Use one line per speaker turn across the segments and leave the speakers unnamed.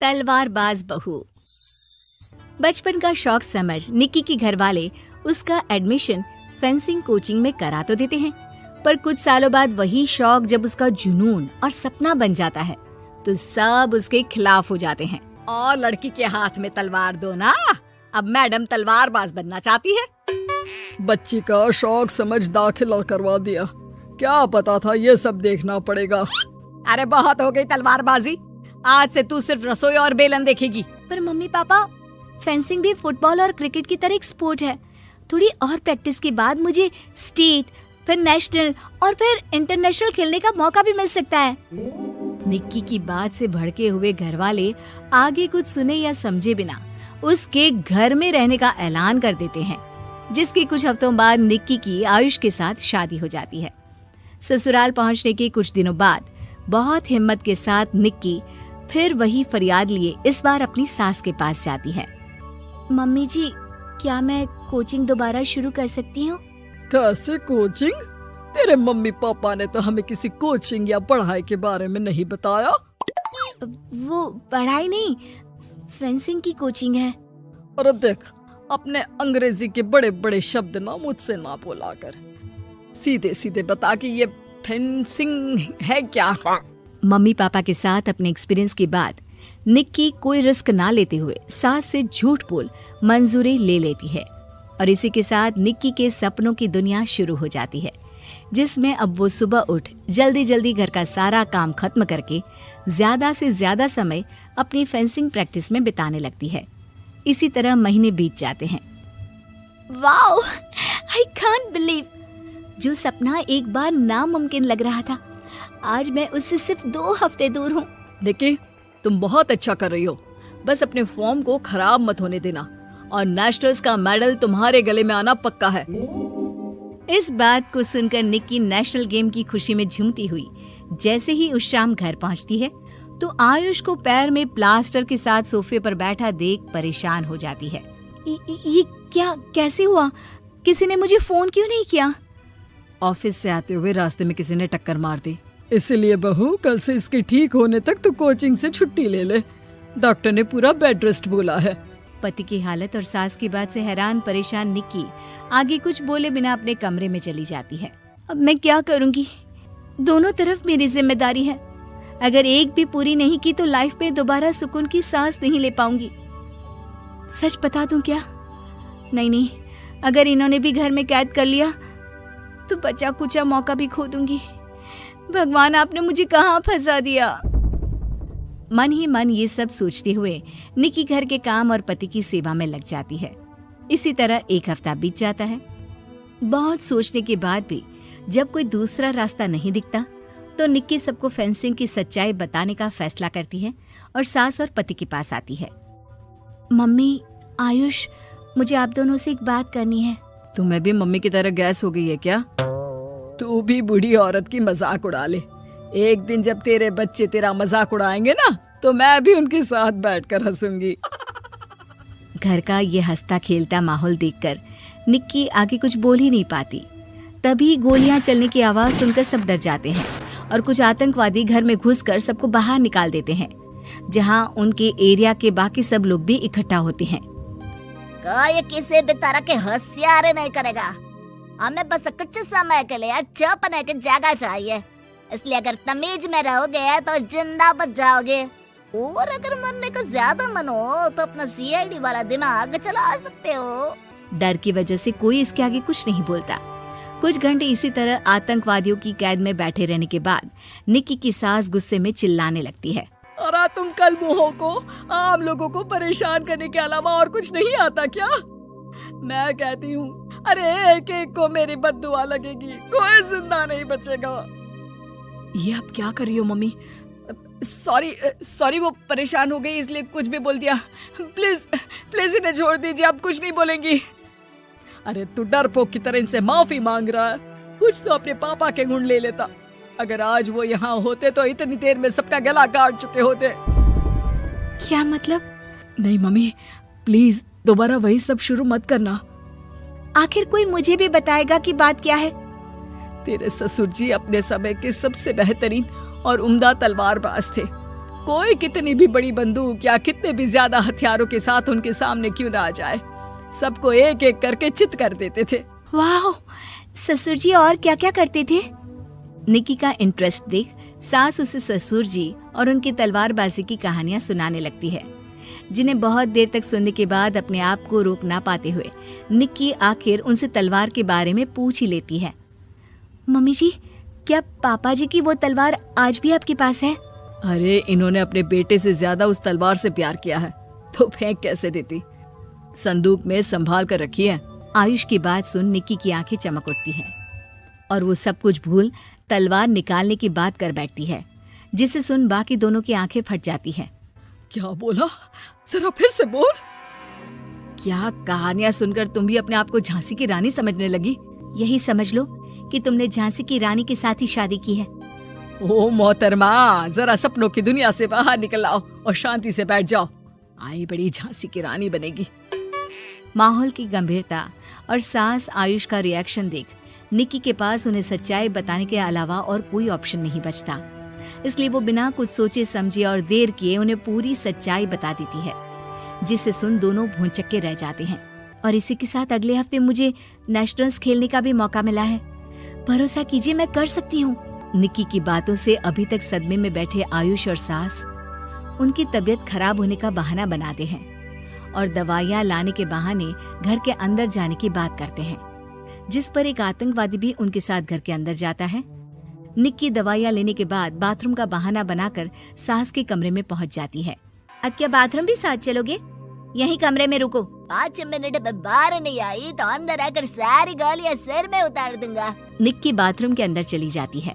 तलवारबाज बहू। बचपन का शौक समझ निक्की के घर वाले उसका एडमिशन फेंसिंग कोचिंग में करा तो देते हैं, पर कुछ सालों बाद वही शौक जब उसका जुनून और सपना बन जाता है तो सब उसके खिलाफ हो जाते हैं। और लड़की के हाथ में तलवार दो ना, अब मैडम तलवारबाज बनना चाहती है।
बच्ची का शौक समझ दाखिला करवा दिया, क्या पता था ये सब देखना पड़ेगा।
अरे बहुत हो गई तलवारबाजी, आज से तू सिर्फ रसोई और बेलन देखेगी। पर मम्मी पापा, फेंसिंग भी फुटबॉल और क्रिकेट की तरह एक स्पोर्ट है। थोड़ी और प्रैक्टिस के बाद मुझे स्टेट, फिर नेशनल और फिर इंटरनेशनल खेलने का मौका भी मिल सकता है। निक्की की बात से भड़के हुए घर वाले आगे कुछ सुने या समझे बिना उसके घर में रहने का ऐलान कर देते हैं, जिसके कुछ हफ्तों बाद निक्की की आयुष के साथ शादी हो जाती है। ससुराल पहुंचने के कुछ दिनों बाद बहुत हिम्मत के साथ निक्की फिर वही फरियाद लिए इस बार अपनी सास के पास जाती है। मम्मी जी, क्या मैं कोचिंग दोबारा शुरू कर सकती हूँ?
कैसे कोचिंग? तेरे मम्मी पापा ने तो हमें किसी कोचिंग या पढ़ाई के बारे में नहीं बताया।
वो पढ़ाई नहीं, फेंसिंग की कोचिंग है।
और देख, अपने अंग्रेजी के बड़े बड़े शब्द ना मुझसे ना बोला कर, सीधे सीधे बता कि ये फेंसिंग है क्या।
मम्मी पापा के साथ अपने एक्सपीरियंस के बाद निक्की कोई रिस्क ना लेते हुए सास से झूठ बोल मंजूरी ले लेती है और इसी के साथ निक्की के सपनों की दुनिया शुरू हो जाती है, जिसमें अब वो सुबह उठ जल्दी जल्दी घर का सारा काम खत्म करके ज्यादा से ज्यादा समय अपनी फेंसिंग प्रैक्टिस में बिताने लगती है। इसी तरह महीने बीत जाते हैं। वाओ, आई कांट बिलीव, जो सपना एक बार नामुमकिन लग रहा था, आज मैं उससे सिर्फ 2 हफ्ते दूर हूँ।
निक्की, तुम बहुत अच्छा कर रही हो, बस अपने फॉर्म को खराब मत होने देना और नेशनल्स का मेडल तुम्हारे गले में आना पक्का है।
इस बात को सुनकर निक्की नेशनल गेम की खुशी में झूमती हुई जैसे ही उस शाम घर पहुंचती है तो आयुष को पैर में प्लास्टर के साथ सोफे पर बैठा देख परेशान हो जाती है। ये क्या, कैसे हुआ? किसी ने मुझे फोन क्यों नहीं किया?
ऑफिस से आते हुए रास्ते में किसी ने टक्कर मार दी, इसलिए बहू कल से इसके ठीक होने तक तो कोचिंग से छुट्टी ले ले, डॉक्टर ने पूरा बेड रेस्ट बोला है।
पति की हालत और सास की बात से हैरान परेशान निक्की आगे कुछ बोले बिना अपने कमरे में चली जाती है। अब मैं क्या करूंगी? दोनों तरफ मेरी जिम्मेदारी है, अगर एक भी पूरी नहीं की तो लाइफ में दोबारा सुकून की सांस नहीं ले पाऊंगी। सच बता दूं क्या? नहीं, अगर इन्होंने भी घर में कैद कर लिया तो बचा कुचा मौका भी खो दूंगी। भगवान, आपने मुझे कहाँ फंसा दिया। मन ही मन ये सब सोचते हुए निक्की घर के काम और पति की सेवा में लग जाती है। इसी तरह 1 हफ्ता बीत जाता है। बहुत सोचने के बाद भी जब कोई दूसरा रास्ता नहीं दिखता तो निक्की सबको फेंसिंग की सच्चाई बताने का फैसला करती है और सास और पति के पास आती है। मम्मी, आयुष, मुझे आप दोनों से एक बात करनी है।
तुम्हें भी मम्मी की तरह गैस हो गई है क्या? तू भी बूढ़ी औरत की मजाक उड़ा ले। एक दिन जब तेरे बच्चे तेरा मजाक उड़ाएंगे ना तो मैं भी उनके साथ बैठकर हंसूंगी।
घर का ये हंसता खेलता माहौल देखकर निक्की आगे कुछ बोल ही नहीं पाती। तभी गोलियां चलने की आवाज सुनकर सब डर जाते हैं और कुछ आतंकवादी घर में घुसकर सबको बाहर निकाल देते हैं, जहां उनके एरिया के बाकी सब लोग भी इकट्ठा होते हैं।
कोई किसी भी तरह के होशियारी नहीं करेगा, हमें बस कुछ समय के लिए चुप रहने की जगह चाहिए, इसलिए अगर तमीज में रहोगे तो जिंदा बच जाओगे, और अगर मरने का ज्यादा मन हो तो अपना सीआईडी वाला दिमाग चला सकते हो।
डर की वजह से कोई इसके आगे कुछ नहीं बोलता। कुछ घंटे इसी तरह आतंकवादियों की कैद में बैठे रहने के बाद निक्की की सास गुस्से में चिल्लाने लगती है।
अरे तुम कल मुँहों को आम लोगों को परेशान करने के अलावा और कुछ नहीं आता क्या? मैं कहती हूँ, अरे एक एक को मेरी बद्दुआ लगेगी, कोई जिंदा नहीं बचेगा। ये अब क्या कर रही हो मम्मी? सॉरी, वो परेशान हो गई इसलिए कुछ भी बोल दिया। प्लीज इन्हें छोड़ दीजिए, अब कुछ नहीं बोलेंगी। अरे तू डरपोक की तरह इनसे माफी मांग रहा है, कुछ तो अपने पापा के गुण ले लेता। अगर आज वो यहाँ होते तो इतनी देर में सबका गला काट चुके होते।
क्या मतलब?
नहीं मम्मी, प्लीज दोबारा वही सब शुरू मत करना।
आखिर कोई मुझे भी बताएगा कि बात क्या है।
तेरे ससुर जी अपने समय के सबसे बेहतरीन और उम्दा तलवारबाज थे। कोई कितनी भी बड़ी बंदूक या कितने भी ज्यादा हथियारों के साथ उनके सामने क्यों ना आ जाए, सबको एक एक करके चित कर देते थे।
वाह, ससुर जी और क्या क्या करते थे? निक्की का इंटरेस्ट देख सास उसे ससुर जी और उनकी तलवारबाजी की कहानियां सुनाने लगती है, जिन्हें बहुत देर तक सुनने के बाद अपने आप को रोक ना पाते हुए निक्की आखिर उनसे तलवार के बारे में पूछ ही लेती है। मम्मी जी, क्या पापा जी की वो तलवार आज भी आपके पास है?
अरे इन्होंने अपने बेटे से ज्यादा उस तलवार से प्यार किया है तो फेंक कैसे देती, संदूक में संभाल कर रखी है।
आयुष की बात सुन निक्की की आंखें चमक उठती हैं और वो सब कुछ भूल तलवार निकालने की बात कर बैठती है, जिसे सुन बाकी दोनों की आंखें फट जाती हैं।
क्या बोला, जरा फिर से बोल।
क्या कहानियां सुनकर तुम भी अपने आप को झांसी की रानी समझने लगी? यही समझ लो कि तुमने झांसी की रानी के साथ ही शादी की है।
ओ मोहतरमा, जरा सपनों की दुनिया से बाहर निकल आओ और शांति से बैठ जाओ। आई बड़ी झांसी की रानी बनेगी।
माहौल की गंभीरता और सास आयुष का रिएक्शन देख निक्की के पास उन्हें सच्चाई बताने के अलावा और कोई ऑप्शन नहीं बचता, इसलिए वो बिना कुछ सोचे समझे और देर किए उन्हें पूरी सच्चाई बता देती है, जिसे सुन दोनों भौंचक्के रह जाते हैं। और इसी के साथ अगले हफ्ते मुझे नेशनल्स खेलने का भी मौका मिला है। भरोसा कीजिए, मैं कर सकती हूँ। निक्की की बातों से अभी तक सदमे में बैठे आयुष और सास उनकी तबीयत खराब होने का बहाना बनाते हैं और दवाइयां लाने के बहाने घर के अंदर जाने की बात करते हैं, जिस पर एक आतंकवादी भी उनके साथ घर के अंदर जाता है। निक्की दवाइयां लेने के बाद बाथरूम का बहाना बनाकर सास के कमरे में पहुंच जाती है। अब क्या बाथरूम भी साथ चलोगे? यहीं कमरे में रुको।
5 मिनट में बाहर नहीं आई तो अंदर आकर सारी गालियां सिर में उतार दूंगा।
निक्की बाथरूम के अंदर चली जाती है।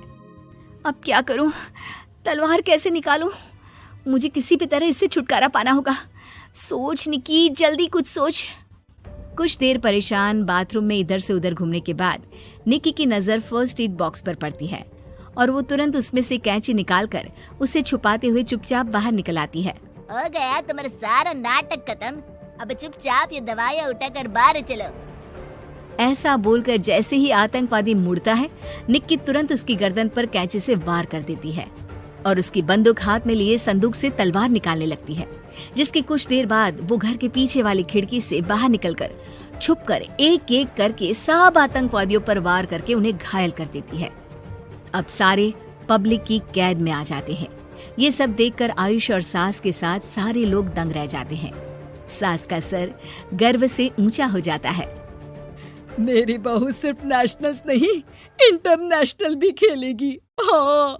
अब क्या करूं? तलवार कैसे निकालूं? मुझे किसी भी तरह इससे छुटकारा पाना होगा। सोच निक्की, जल्दी कुछ सोच। कुछ देर परेशान बाथरूम में इधर से उधर घूमने के बाद निक्की की नजर फर्स्ट एड बॉक्स पर पड़ती है और वो तुरंत उसमें से कैंची निकालकर उसे छुपाते हुए चुपचाप बाहर निकल आती है।
हो गया तुम्हारा सारा नाटक खत्म, अब चुपचाप ये दवाइयां उठाकर बाहर चलो।
ऐसा बोलकर जैसे ही आतंकवादी मुड़ता है, निक्की तुरंत उसकी गर्दन पर कैंची से वार कर देती है और उसकी बंदूक हाथ में लिए संदूक से तलवार निकालने लगती है, जिसके कुछ देर बाद वो घर के पीछे वाली खिड़की से बाहर निकलकर छुपकर एक एक करके सब आतंकवादियों पर वार करके उन्हें घायल कर देती है। अब सारे पब्लिक की कैद में आ जाते हैं। ये सब देखकर आयुष और सास के साथ सारे लोग दंग रह जाते हैं। सास का सर गर्व से ऊंचा हो जाता है।
मेरी बहू सिर्फ नेशनल्स नहीं, इंटरनेशनल भी खेलेगी। हाँ।